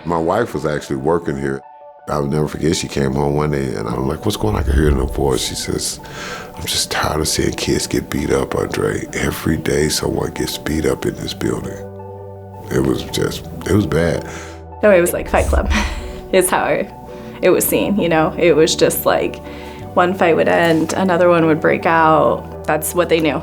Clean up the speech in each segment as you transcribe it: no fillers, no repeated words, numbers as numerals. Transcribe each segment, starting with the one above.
My wife was actually working here. I'll never forget, she came home one day and I'm like, what's going on? I could hear it in her voice. She says, I'm just tired of seeing kids get beat up, Andre. Every day someone gets beat up in this building. It was bad. No, it was like Fight Club is how it was seen, you know? It was just like one fight would end, another one would break out. That's what they knew.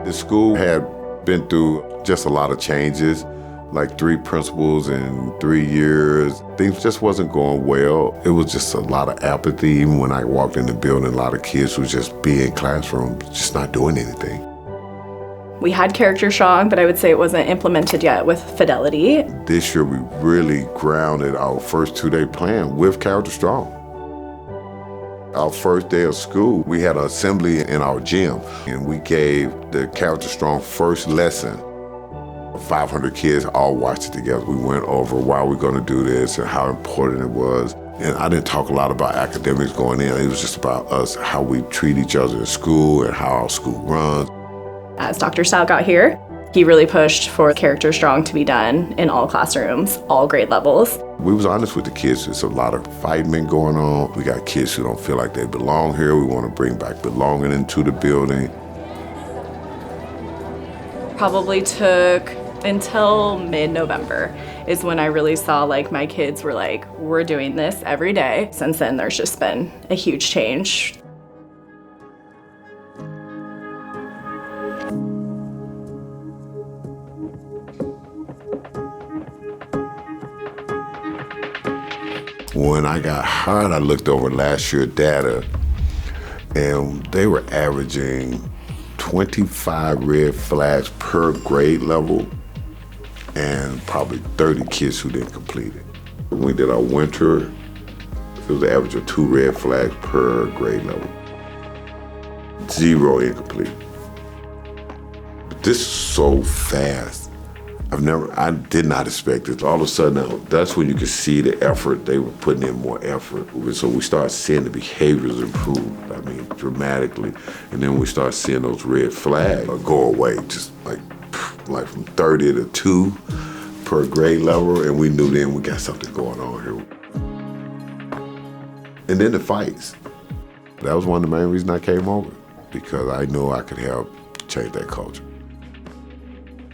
The school had been through just a lot of changes, like 3 principals in 3 years. Things just wasn't going well. It was just a lot of apathy. Even when I walked in the building, a lot of kids would just be in classrooms, just not doing anything. We had CharacterStrong, but I would say it wasn't implemented yet with fidelity. This year, we really grounded our first 2-day plan with CharacterStrong. Our first day of school, we had an assembly in our gym, and we gave the CharacterStrong first lesson. 500 kids all watched it together. We went over why we're going to do this and how important it was. And I didn't talk a lot about academics going in. It was just about us, how we treat each other in school and how our school runs. As Dr. Sal got here, he really pushed for CharacterStrong to be done in all classrooms, all grade levels. We was honest with the kids. There's a lot of fighting going on. We got kids who don't feel like they belong here. We want to bring back belonging into the building. Probably took until mid-November is when I really saw like my kids were like, we're doing this every day. Since then, there's just been a huge change. When I got hired, I looked over last year's data, and they were averaging 25 red flags per grade level and probably 30 kids who didn't complete it. When we did our winter, it was an average of 2 red flags per grade level. 0 incomplete. But this is so fast. I did not expect it. All of a sudden, that's when you could see the effort. They were putting in more effort. So we started seeing the behaviors improve, I mean, dramatically. And then we started seeing those red flags go away, just like from 30 to 2 per grade level. And we knew then we got something going on here. And then the fights. That was one of the main reasons I came over, because I knew I could help change that culture.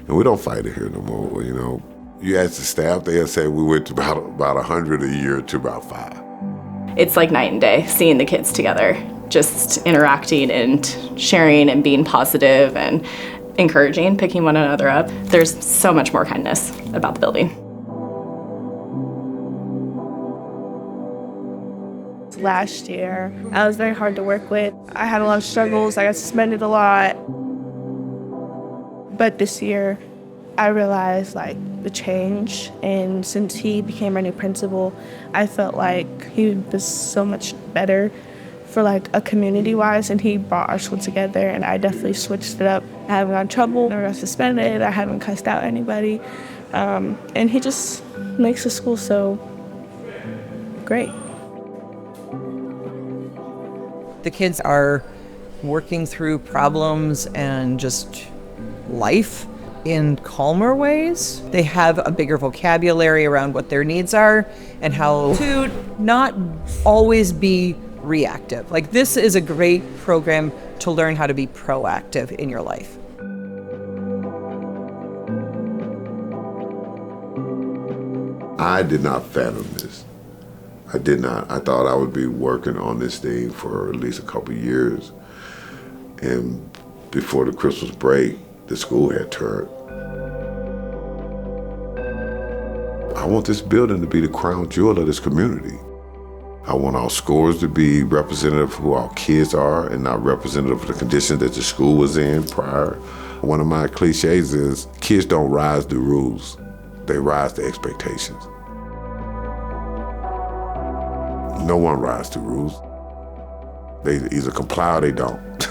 And we don't fight it here no more, you know. You ask the staff, they'll say we went to about 100 a year to about 5. It's like night and day, seeing the kids together, just interacting and sharing and being positive and encouraging, picking one another up. There's so much more kindness about the building. Last year, I was very hard to work with. I had a lot of struggles, I got suspended a lot. But this year, I realized like the change, and since he became our new principal, I felt like he was so much better for like a community-wise, and he brought our school together, and I definitely switched it up. I haven't got in trouble, never got suspended, I haven't cussed out anybody, and he just makes the school so great. The kids are working through problems and just life in calmer ways. They have a bigger vocabulary around what their needs are and how to not always be reactive. Like, this is a great program to learn how to be proactive in your life. I did not fathom this. I did not. I thought I would be working on this thing for at least a couple of years. And before the Christmas break, the school had turned. I want this building to be the crown jewel of this community. I want our scores to be representative of who our kids are and not representative of the conditions that the school was in prior. One of my cliches is, kids don't rise to rules, they rise to expectations. No one rises to rules. They either comply or they don't.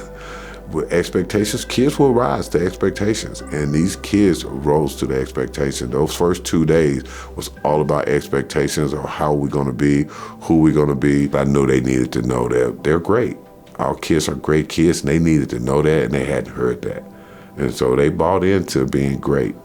With expectations, kids will rise to expectations, and these kids rose to the expectation. Those first 2 days was all about expectations of how we're going to be, who we're going to be. I knew they needed to know that they're great. Our kids are great kids, and they needed to know that, and they hadn't heard that. And so they bought into being great.